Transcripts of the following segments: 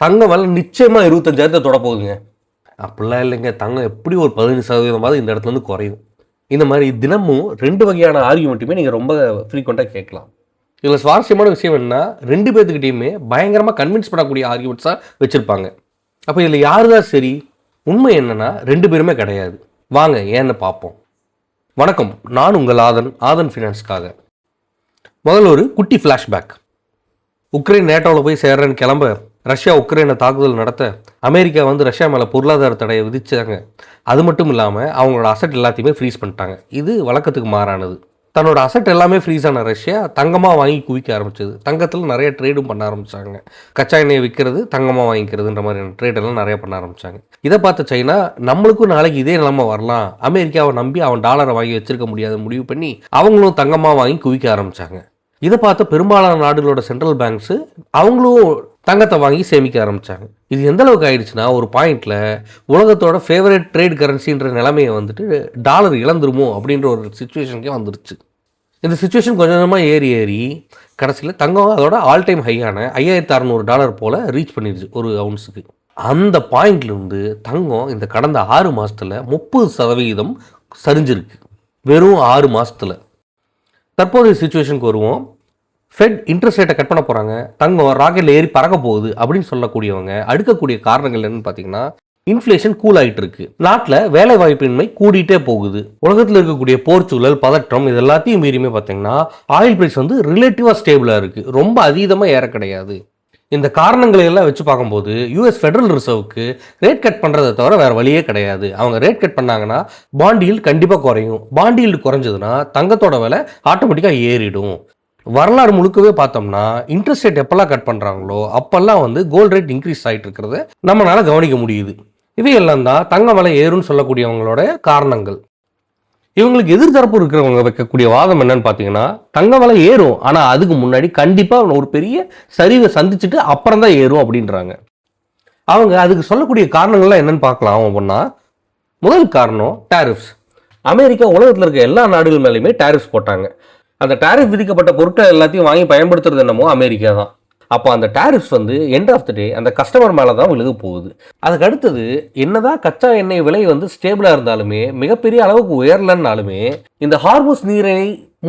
தங்கம் விலை நிச்சயமாக 25,000 தொட போகுதுங்க. அப்படிலாம் இல்லைங்க. தங்கம் எப்படி ஒரு 15% இந்த இடத்துலேருந்து குறையும். இந்த மாதிரி தினமும் 2 வகையான ஆர்கியூமெண்ட்டுமே நீங்கள் ரொம்ப ஃப்ரீக்வெண்ட்டாக கேட்கலாம். இதில் சுவாரஸ்யமான விஷயம் என்னன்னா, 2 பேர்த்துக்கிட்டையுமே பயங்கரமாக கன்வின்ஸ் பண்ணக்கூடிய ஆர்கியூமெண்ட்ஸாக வச்சுருப்பாங்க. அப்போ இதில் யார் தான் சரி? உண்மை என்னன்னா 2 பேருமே கிடையாது. வாங்க ஏன்னு பார்ப்போம். வணக்கம், நான் உங்கள் ஆதன் ஃபினான்ஸ்க்காக. முதல்ல ஒரு குட்டி ஃப்ளாஷ்பேக். உக்ரைன் நேட்டோவில் போய் சேர்றேன்னு கிளம்ப, ரஷ்யா உக்ரைனை தாக்குதல் நடத்த அமெரிக்கா ரஷ்யா மேலே பொருளாதார தடையை விதிச்சாங்க. அது மட்டும் இல்லாமல் அவங்களோட அசட் எல்லாத்தையுமே ஃப்ரீஸ் பண்ணிட்டாங்க. இது வழக்கத்துக்கு மாறானது. தன்னோட அசட் எல்லாமே ஃப்ரீஸ் ஆன ரஷ்யா தங்கமாக வாங்கி குவிக்க ஆரம்பிச்சது. தங்கத்தில் நிறைய ட்ரேடும் பண்ண ஆரம்பித்தாங்க. கச்சா எண்ணெயை விற்கிறது, தங்கமாக வாங்கிக்கிறதுன்ற மாதிரியான ட்ரேடெல்லாம் நிறைய பண்ண ஆரம்பித்தாங்க. இதை பார்த்த சைனா, நம்மளுக்கும் நாளைக்கு இதே நிலைமை வரலாம், அமெரிக்காவை நம்பி அவன் டாலரை வாங்கி வச்சிருக்க முடியாத முடிவு பண்ணி அவங்களும் தங்கமாக வாங்கி குவிக்க ஆரம்பித்தாங்க. இதை பார்த்த பெரும்பாலான நாடுகளோட சென்ட்ரல் பேங்க்ஸு அவங்களும் தங்கத்தை வாங்கி சேமிக்க ஆரம்பித்தாங்க. இது எந்த அளவுக்கு ஆயிடுச்சுன்னா, ஒரு பாயிண்டில் உலகத்தோட ஃபேவரட் ட்ரேட் கரன்சின்ற நிலைமையை டாலர் இழந்துருமோ அப்படின்ற ஒரு சுச்சுவேஷனுக்கே வந்துருச்சு. இந்த சுச்சுவேஷன் கொஞ்சம் கொஞ்சமாக ஏறி கடைசியில் தங்கம் அதோட ஆல் டைம் ஹையான $5,600 போல் ரீச் பண்ணிடுச்சு ஒரு அவுன்ஸுக்கு. அந்த பாயிண்ட்லேருந்து தங்கம் இந்த கடந்த 6 மாதத்தில் 30% சரிஞ்சிருக்கு. வெறும் 6 மாதத்தில். தற்போதைய சுச்சுவேஷனுக்கு வருவோம். ஃபெட் இன்ட்ரெஸ்ட் ரேட்டை கட் பண்ண போகிறாங்க, தங்கம் ராக்கெட்டில் ஏறி பறக்க போகுது அப்படின்னு சொல்லக்கூடியவங்க அடுக்கக்கூடிய காரணங்கள் என்னன்னு பார்த்தீங்கன்னா, இன்ஃப்ளேஷன் கூல் ஆகிட்டு இருக்கு, நாட்டில் வேலை வாய்ப்பின்மை கூடிட்டே போகுது, உலகத்தில் இருக்கக்கூடிய போர்ச்சூழல், பதற்றம், இது எல்லாத்தையும் மீறியுமே பார்த்தீங்கன்னா ஆயில் பிரைஸ் ரிலேட்டிவாக ஸ்டேபிளாக இருக்குது, ரொம்ப அதீதமாக ஏற கிடையாது. இந்த காரணங்களை எல்லாம் வச்சு பார்க்கும்போது யூஎஸ் ஃபெடரல் ரிசர்வுக்கு ரேட் கட் பண்ணுறதை தவிர வேறு வழியே கிடையாது. அவங்க ரேட் கட் பண்ணாங்கன்னா பாண்ட் ஈல்டு கண்டிப்பாக குறையும். பாண்ட் ஈல்டு குறைஞ்சதுன்னா தங்கத்தோட விலை ஆட்டோமேட்டிக்காக ஏறிடும். வரலாறு முழுக்கவே பார்த்தோம்னா இன்ட்ரெஸ்ட் ரேட் எப்பெல்லாம் கட் பண்ணுறாங்களோ அப்பெல்லாம் கோல்டு ரேட் இன்க்ரீஸ் ஆகிட்டு இருக்கிறத நம்மளால கவனிக்க முடியுது. இவையெல்லாம் தான் தங்க விலை ஏறும்னு சொல்லக்கூடியவங்களோட காரணங்கள். இவங்களுக்கு எதிர்த்தரப்பு இருக்கிறவங்க வைக்கக்கூடிய வாதம் என்னன்னு பார்த்தீங்கன்னா, தங்க விலை ஏறும், ஆனால் அதுக்கு முன்னாடி கண்டிப்பாக ஒரு பெரிய சரிவை சந்திச்சுட்டு அப்புறம் தான் ஏறும் அப்படின்றாங்க. அவங்க அதுக்கு சொல்லக்கூடிய காரணங்கள்லாம் என்னன்னு பார்க்கலாம். அப்படின்னா, முதல் காரணம் டாரிஃப்ஸ். அமெரிக்கா உலகத்தில் இருக்க எல்லா நாடுகள் மேலேயுமே டாரிஃப்ஸ் போட்டாங்க. அந்த டாரிஃப் விதிக்கப்பட்ட பொருட்கள் எல்லாத்தையும் வாங்கி பயன்படுத்துறது என்னமோ அமெரிக்கா தான். அப்போ அந்த டாரிஃப்ஸ் எண்ட் ஆஃப் த டே அந்த கஸ்டமர் மேலே தான் விழுக போகுது. அதுக்கு அடுத்தது என்னதான் கச்சா எண்ணெய் விலை ஸ்டேபிளாக இருந்தாலுமே, மிகப்பெரிய அளவுக்கு உயரலன்னாலுமே, இந்த ஹார்முஸ் நீரை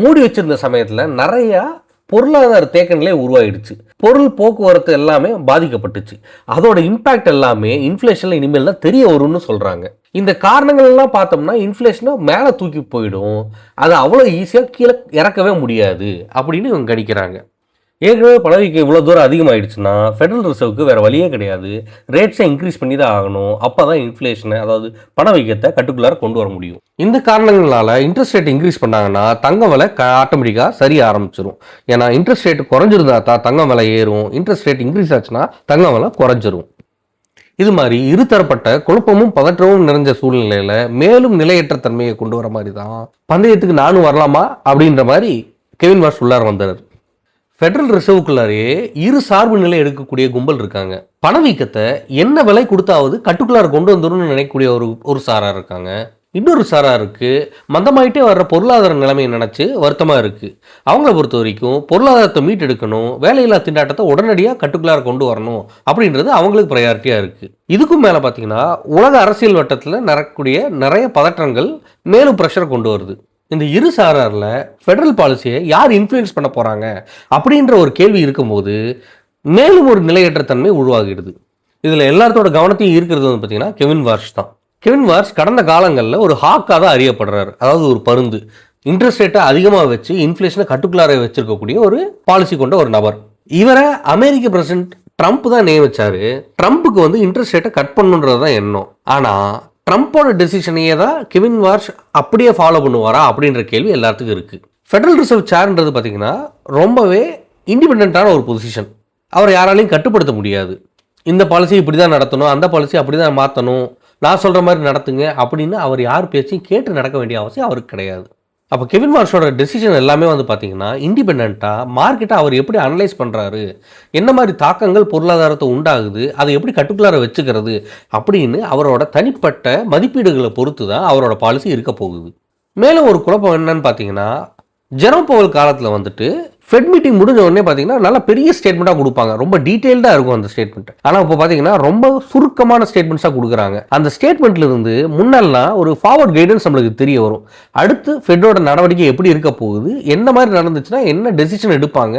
மூடி வச்சிருந்த சமயத்தில் நிறையா பொருளாதார தேக்கங்களே உருவாயிடுச்சு. பொருள் போக்குவரத்து எல்லாமே பாதிக்கப்பட்டுச்சு. அதோட இம்பாக்ட் எல்லாமே இன்ஃப்ளேஷன்ல இனிமேல் தான் தெரிய வரும்னு சொல்றாங்க. இந்த காரணங்கள் எல்லாம் பார்த்தோம்னா இன்ஃப்ளேஷனை மேலே தூக்கி போயிடும், அதை அவ்வளோ ஈஸியாக கீழே இறக்கவே முடியாது அப்படின்னு இவங்க கணிக்கிறாங்க. ஏற்கனவே பணவீக்கம் இவ்வளோ தூரம் அதிகமாகிடுச்சுன்னா ஃபெடரல் ரிசர்வுக்கு வேறு வழியே கிடையாது, ரேட்ஸை இன்க்ரீஸ் பண்ணி தான் ஆகணும். அப்போ தான் இன்ஃப்ளேஷனை, அதாவது பணவீக்கத்தை கட்டுக்குள்ளார கொண்டு வர முடியும். இந்த காரணங்களால் இன்ட்ரெஸ்ட் ரேட் இன்க்ரீஸ் பண்ணாங்கன்னா தங்க விலை ஆட்டோமேட்டிக்காக சரிய ஆரம்பிச்சிடும். ஏன்னா இன்ட்ரெஸ்ட் ரேட் குறைஞ்சிருந்தா தான் தங்கம் விலை ஏறும், இன்ட்ரெஸ்ட் ரேட் இன்க்ரீஸ் ஆச்சுன்னா தங்க விலை குறைஞ்சிரும். இது மாதிரி இருதரப்பட்ட குழப்பமும் பதற்றமும் நிறைஞ்ச சூழ்நிலையில் மேலும் நிலையற்ற தன்மையை கொண்டு வர மாதிரி தான் பந்தயத்துக்கு நானும் வரலாமா அப்படின்ற மாதிரி கெவின் வார்ஸ் உள்ளார வந்தார். ஃபெடரல் ரிசர்வுக்குள்ளாரே இரு சார்பு நிலை எடுக்கக்கூடிய கும்பல் இருக்காங்க. பணவீக்கத்தை என்ன விலை கொடுத்தாவது கட்டுக்குள்ளார கொண்டு வந்துடும் நினைக்கக்கூடிய ஒரு சாரா இருக்காங்க. இன்னொரு சாரா இருக்கு, மந்தமாயிட்டே வர்ற பொருளாதார நிலைமையை நினைச்சு வருத்தமா இருக்கு. அவங்கள பொறுத்த வரைக்கும் பொருளாதாரத்தை மீட்டெடுக்கணும், வேலையில்லா திண்டாட்டத்தை உடனடியாக கட்டுக்குள்ளார கொண்டு வரணும் அப்படின்றது அவங்களுக்கு ப்ரையாரிட்டியா இருக்கு. இதுக்கும் மேல பாத்தீங்கன்னா உலக அரசியல் வட்டத்தில் நடக்கக்கூடிய நிறைய பதற்றங்கள் மேலும் ப்ரெஷரை கொண்டு வருது. இந்த இரு சாராரில் ஃபெடரல் பாலிசியை யார் இன்ஃப்ளூயன்ஸ் பண்ண போகிறாங்க அப்படின்ற ஒரு கேள்வி இருக்கும்போது மேலும் ஒரு நிலையற்ற தன்மை உருவாகிடுது. இதில் எல்லாத்தோட கவனத்தையும் இருக்கிறது பார்த்தீங்கன்னா கெவின் வார்ஸ் தான். கெவின் வார்ஸ் கடந்த காலங்களில் ஒரு ஹாக்காக தான் அறியப்படுறாரு. அதாவது ஒரு பருந்து, இன்ட்ரெஸ்ட் ரேட்டை அதிகமாக வச்சு இன்ஃப்ளேஷனை கட்டுக்குள்ளார வச்சிருக்கக்கூடிய ஒரு பாலிசி கொண்ட ஒரு நபர். இவரை அமெரிக்க பிரசிடென்ட் ட்ரம்ப் தான் நியமிச்சாரு. ட்ரம்ப்புக்கு இன்ட்ரெஸ்ட் ரேட்டை கட் பண்ணுன்றது தான் எண்ணம். ஆனால் ட்ரம்ப்போட டெசிஷனையே தான் கெவின் வார்ஸ் அப்படியே ஃபாலோ பண்ணுவாரா அப்படின்ற கேள்வி எல்லாத்துக்கும் இருக்குது. ஃபெடரல் ரிசர்வ் சேர்ன்றது பார்த்தீங்கன்னா ரொம்பவே இண்டிபெண்ட்டான ஒரு பொசிஷன். அவரை யாராலையும் கட்டுப்படுத்த முடியாது. இந்த பாலிசி இப்படி தான் நடத்தணும், அந்த பாலிசி அப்படி தான் மாற்றணும், நான் சொல்கிற மாதிரி நடத்துங்க அப்படின்னு அவர் யார் பேச்சையும் கேட்டு நடக்க வேண்டிய அவசியம் அவருக்கு கிடையாது. அப்போ கெவின் வார்ஸோட டெசிஷன் எல்லாமே பார்த்தீங்கன்னா இண்டிபெண்ட்டாக மார்க்கெட்டை அவர் எப்படி அனலைஸ் பண்ணுறாரு, என்ன மாதிரி தாக்கங்கள் பொருளாதாரத்தை உண்டாகுது, அதை எப்படி கட்டுக்குள்ளார வச்சுக்கிறது அப்படின்னு அவரோட தனிப்பட்ட மதிப்பீடுகளை பொறுத்து தான் அவரோட பாலிசி இருக்க போகுது. மேலும் ஒரு குழப்பம் என்னன்னு பார்த்தீங்கன்னா, ஜெரோம் பவல் காலத்தில் வந்துட்டு ஃபெட் மீட்டிங் முடிஞ்ச உடனே பார்த்தீங்கன்னா நல்ல பெரிய ஸ்டேட்மெண்ட்டாக கொடுப்பாங்க, ரொம்ப டீட்டெயில்டாக இருக்கும் அந்த ஸ்டேட்மெண்ட். ஆனால் இப்போ பார்த்தீங்கன்னா ரொம்ப சுருக்கமான ஸ்டேட்மெண்ட்ஸாக கொடுக்குறாங்க. அந்த ஸ்டேட்மெண்ட்ல இருந்து முன்னெல்லாம் ஒரு ஃபார்வர்ட் கைடன்ஸ் நம்மளுக்கு தெரிய வரும். அடுத்து ஃபெட்டோட நடவடிக்கை எப்படி இருக்க போகுது, என்ன மாதிரி நடந்துச்சுன்னா என்ன டெசிஷன் எடுப்பாங்க,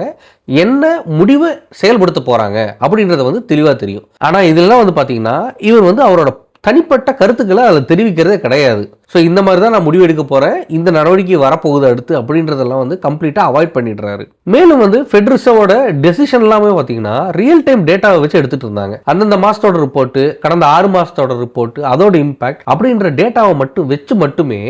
என்ன முடிவை செயல்படுத்த போகிறாங்க அப்படின்றத வந்து தெளிவாக தெரியும். ஆனால் இதெல்லாம் வந்து பார்த்தீங்கன்னா இவர் வந்து அவரோட தனிப்பட்ட கருத்துக்களை அதில் தெரிவிக்கிறதே கிடையாது. ஸோ இந்த மாதிரி தான் நான் முடிவு எடுக்க போகிறேன், இந்த நடவடிக்கை வரப்போகுது அடுத்து அப்படின்றதெல்லாம் வந்து கம்ப்ளீட்டாக அவாய்ட் பண்ணிடுறாரு. மேலும் வந்து ஃபெட் ரிசர்வோட டெசிஷன் எல்லாமே பார்த்தீங்கன்னா ரியல் டைம் டேட்டாவை வச்சு எடுத்துட்டு இருந்தாங்க. அந்தந்த மாதத்தோட ரிப்போர்ட்டு, கடந்த 6 மாதத்தோட ரிப்போர்ட்டு, அதோட இம்பாக்ட் அப்படின்ற டேட்டாவை மட்டுமே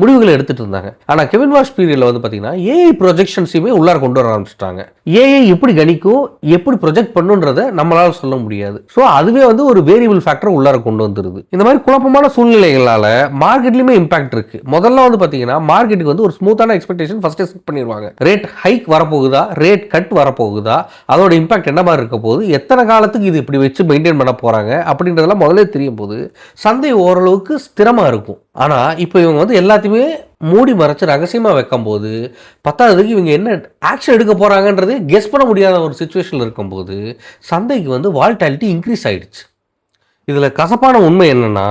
முடிவுகளை எடுத்துட்டு இருந்தாங்க. ஆனால் கெவின் வாஷ் பீரியட்ல வந்து பார்த்தீங்கன்னா ஏஐ ப்ரொஜெக்ஷன்ஸையுமே உள்ளார கொண்டு வர ஆரம்பிச்சிட்டாங்க. ஏஐ எப்படி கணிக்கும், எப்படி ப்ரொஜெக்ட் பண்ணுன்றதை நம்மளால சொல்ல முடியாது. ஸோ அதுவே வந்து ஒரு வேரியபிள் ஃபேக்டர் உள்ளார கொண்டு வந்துருது. இந்த மாதிரி குழப்பமான சூழ்நிலைகளால மார்க்கெட்லயும் இம்பாக்ட் இருக்கு. முதல்ல வந்து பாத்தீங்கன்னா மார்க்கெட்டுக்கு வந்து ஒரு ஸ்மூத்தான எக்ஸ்பெக்டேஷன் ஃபர்ஸ்ட் செட் பண்ணிடுவாங்க. ரேட் ஹைக் வரப்போகுதா, ரேட் கட் வரப்போகுதா, அதோட இம்பாக்ட் என்ன மாதிரி இருக்க போகுது, எத்தனை காலத்துக்கு இது இப்படி வச்சு மெயின்டைன் பண்ண போறாங்க அப்படின்றதெல்லாம் முதல்ல தெரியும் போது சந்தை ஓரளவுக்கு ஸ்திரமா இருக்கும். ஆனா இப்போ இவங்க வந்து எல்லாத்தையுமே மூடி மறைச்சு ரகசியமா வைக்கும் போது பத்தாவதுக்கு இவங்க என்ன ஆக்ஷன் எடுக்க போறாங்கன்றது கெஸ் பண்ண முடியாத ஒரு சுச்சுவேஷன்ல இருக்கும்போது சந்தைக்கு வந்து வால்டாலிட்டி இன்க்ரீஸ் ஆயிடுச்சு. இதுல கசப்பான உண்மை என்னன்னா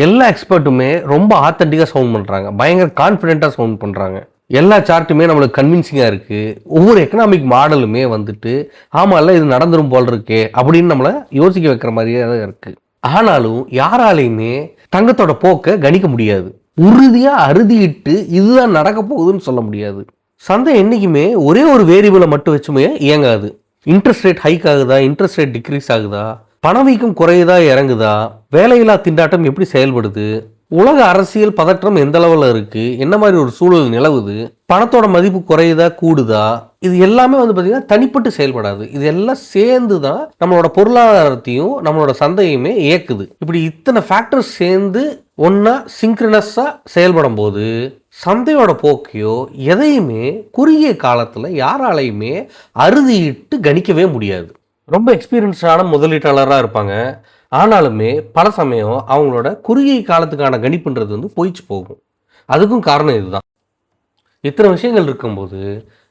எல்லா எக்ஸ்பர்ட்டுமே ரொம்ப ஆத்தென்டிக்காக சவுண்ட் பண்ணுறாங்க, பயங்கர கான்ஃபிடென்ட்டாக சவுண்ட் பண்ணுறாங்க. எல்லா சார்ட்டுமே நம்மளுக்கு கன்வின்சிங்காக இருக்குது. ஒவ்வொரு எக்கனாமிக் மாடலுமே வந்துட்டு ஆமாம்ல இது நடந்துரும் போல் இருக்கே அப்படின்னு நம்மளை யோசிக்க வைக்கிற மாதிரியே தான் இருக்குது. ஆனாலும் யாராலையுமே தங்கத்தோட போக்கை கணிக்க முடியாது. உறுதியாக அறுதிட்டு இதுதான் நடக்க போகுதுன்னு சொல்ல முடியாது. சந்தை என்றைக்குமே ஒரே ஒரு வேரியபிளை மட்டும் வச்சுமே இயங்காது. இன்ட்ரெஸ்ட் ரேட் ஹைக் ஆகுதா, இன்ட்ரெஸ்ட் ரேட் டிக்ரீஸ் ஆகுதா, பணவீக்கம் குறையுதா இறங்குதா, வேலையில்லா திண்டாட்டம் எப்படி செயல்படுது, உலக அரசியல் பதற்றம் எந்த லெவலில் இருக்கு, என்ன மாதிரி ஒரு சூழல் நிலவுது, பணத்தோட மதிப்பு குறையுதா கூடுதா, இது எல்லாமே வந்து பார்த்தீங்கன்னா தனிப்பட்டு செயல்படாது. இது எல்லாம் சேர்ந்து தான் நம்மளோட பொருளாதாரத்தையும் நம்மளோட சந்தையுமே இயக்குது. இப்படி இத்தனை ஃபேக்டர்ஸ் சேர்ந்து ஒன்னா சிங்க்ரனஸாக செயல்படும் போது சந்தையோட போக்கையோ எதையுமே குறுகிய காலத்தில் யாராலையுமே அறுதியிட்டு கணிக்கவே முடியாது. ரொம்ப எக்ஸ்பீரியன்ஸான முதலீட்டாளராக இருப்பாங்க, ஆனாலுமே பல சமயம் அவங்களோட குறுகிய காலத்துக்கான கணிப்புன்றது வந்து போயிச்சு போகும். அதுக்கும் காரணம் இதுதான். இத்தனை விஷயங்கள் இருக்கும்போது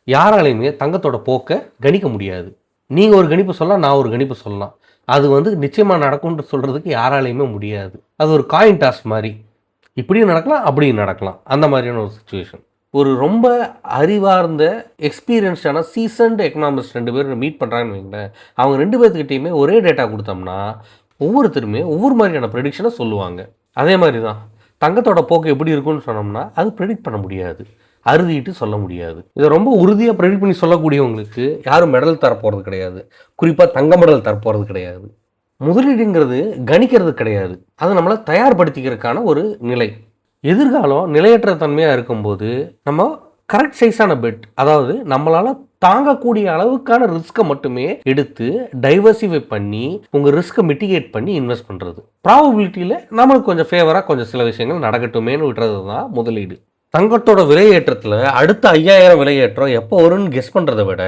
யாராலையுமே தங்கத்தோட போக்கை கணிக்க முடியாது. நீங்கள் ஒரு கணிப்பு சொல்லலாம், நான் ஒரு கணிப்பு சொல்லலாம், அது வந்து நிச்சயமாக நடக்கும்னு சொல்கிறதுக்கு யாராலையுமே முடியாது. அது ஒரு காயின் டாஸ் மாதிரி, இப்படியும் நடக்கலாம் அப்படியும் நடக்கலாம், அந்த மாதிரியான ஒரு சுச்சுவேஷன். ஒரு ரொம்ப அறிவார்ந்த எக்ஸ்பீரியன்ஸ்டான சீசன்டு எக்கனாமிஸ்ட் 2 பேர் மீட் பண்ணுறாங்கன்னு வைங்களேன், அவங்க 2 பேர்த்துக்கிட்டையுமே ஒரே டேட்டா கொடுத்தோம்னா ஒவ்வொருத்தருமே ஒவ்வொரு மாதிரியான ப்ரெடிக்ஷனை சொல்லுவாங்க. அதே மாதிரி தான் தங்கத்தோட போக்கு எப்படி இருக்குன்னு சொன்னோம்னா அது ப்ரெடிக்ட் பண்ண முடியாது, அறுதிட்டு சொல்ல முடியாது. இதை ரொம்ப உறுதியாக ப்ரெடிக்ட் பண்ணி சொல்லக்கூடியவங்களுக்கு யாரும் மெடல் தரப்போகிறது கிடையாது, குறிப்பாக தங்க மெடல் தரப்போகிறது கிடையாது. முதலீடுங்கிறது கணிக்கிறது கிடையாது, அது நம்மளை தயார்படுத்திக்கிறதுக்கான ஒரு நிலை. எதிர்காலம் நிலையற்ற தன்மையாக இருக்கும்போது நம்ம கரெக்ட் சைஸான பெட், அதாவது நம்மளால் தாங்கக்கூடிய அளவுக்கான ரிஸ்க்கை மட்டுமே எடுத்து டைவர்சிஃபை பண்ணி உங்கள் ரிஸ்க்கை மிட்டிகேட் பண்ணி இன்வெஸ்ட் பண்ணுறது. ப்ராபபிலிட்டியில் நம்மளுக்கு கொஞ்சம் ஃபேவராக கொஞ்சம் சில விஷயங்கள் நடக்கட்டுமேனு விட்டுறது தான் முதலீடு. தங்கத்தோட விலையேற்றத்தில் அடுத்த 5000 விலையேற்றம் எப்போ வரும்னு கெஸ் பண்ணுறதை விட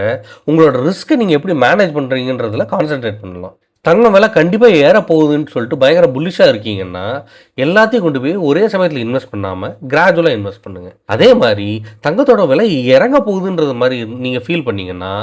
உங்களோட ரிஸ்க்கை நீங்கள் எப்படி மேனேஜ் பண்ணுறீங்கன்றதுல கான்சென்ட்ரேட் பண்ணலாம். தங்கம் விலை கண்டிப்பாக ஏற போகுதுன்னு சொல்லிட்டு பயங்கர புல்லிஷாக இருக்கீங்கன்னா எல்லாத்தையும் கொண்டு போய் ஒரே சமயத்தில் இன்வெஸ்ட் பண்ணாமல் கிராஜுவலாக இன்வெஸ்ட் பண்ணுங்கள். அதே மாதிரி தங்கத்தோட விலை இறங்க போகுதுன்றது மாதிரி நீங்கள் ஃபீல் பண்ணீங்கன்னா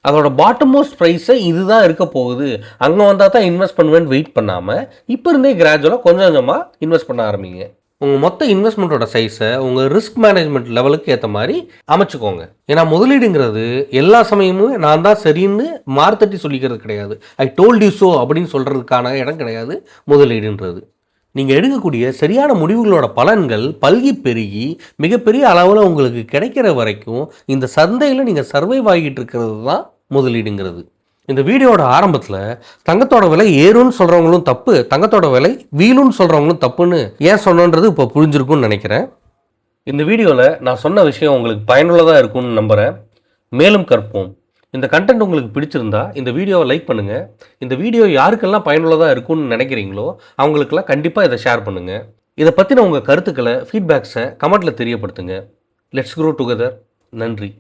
அதோட பாட்டம் மோஸ்ட் ப்ரைஸை இதுதான் இருக்க போகுது, அங்கே வந்தால் தான் இன்வெஸ்ட் பண்ணுவேன்னு வெயிட் பண்ணாமல் இப்போ இருந்தே கிராஜுவலாக கொஞ்சம் கொஞ்சமாக இன்வெஸ்ட் பண்ண ஆரம்பிங்க. உங்கள் மொத்த இன்வெஸ்ட்மெண்ட்டோட சைஸை உங்கள் ரிஸ்க் மேனேஜ்மெண்ட் லெவலுக்கு ஏற்ற மாதிரி அமைச்சுக்கோங்க. ஏன்னா முதலீடுங்கிறது எல்லா சமயமும் நான் தான் சரின்னு மார்த்தட்டி சொல்லிக்கிறது கிடையாது. ஐ டோல்ட் யூ ஸோ அப்படின்னு சொல்கிறதுக்கான இடம் கிடையாது முதலீடுன்றது. நீங்கள் எடுக்கக்கூடிய சரியான முடிவுகளோட பலன்கள் பல்கி பெருகி மிகப்பெரிய அளவில் உங்களுக்கு கிடைக்கிற வரைக்கும் இந்த சந்தையில் நீங்கள் சர்வைவ் ஆகிட்டு இருக்கிறது தான் முதலீடுங்கிறது. இந்த வீடியோட ஆரம்பத்தில் தங்கத்தோட விலை ஏறும்னு சொல்கிறவங்களும் தப்பு, தங்கத்தோட விலை வீழும்னு சொல்கிறவங்களும் தப்புன்னு ஏன் சொன்னோன்றது இப்போ புரிஞ்சிருக்கும்னு நினைக்கிறேன். இந்த வீடியோவில் நான் சொன்ன விஷயம் உங்களுக்கு பயனுள்ளதாக இருக்கும்னு நம்புகிறேன். மேலும் கற்போம். இந்த கண்டென்ட் உங்களுக்கு பிடிச்சிருந்தா இந்த வீடியோவை லைக் பண்ணுங்கள். இந்த வீடியோ யாருக்கெல்லாம் பயனுள்ளதாக இருக்கும்னு நினைக்கிறீங்களோ அவங்களுக்கெல்லாம் கண்டிப்பாக இதை ஷேர் பண்ணுங்கள். இதை பற்றின உங்கள் கருத்துக்களை ஃபீட்பேக்ஸை கமெண்ட்டில் தெரியப்படுத்துங்க. Let's grow together. நன்றி.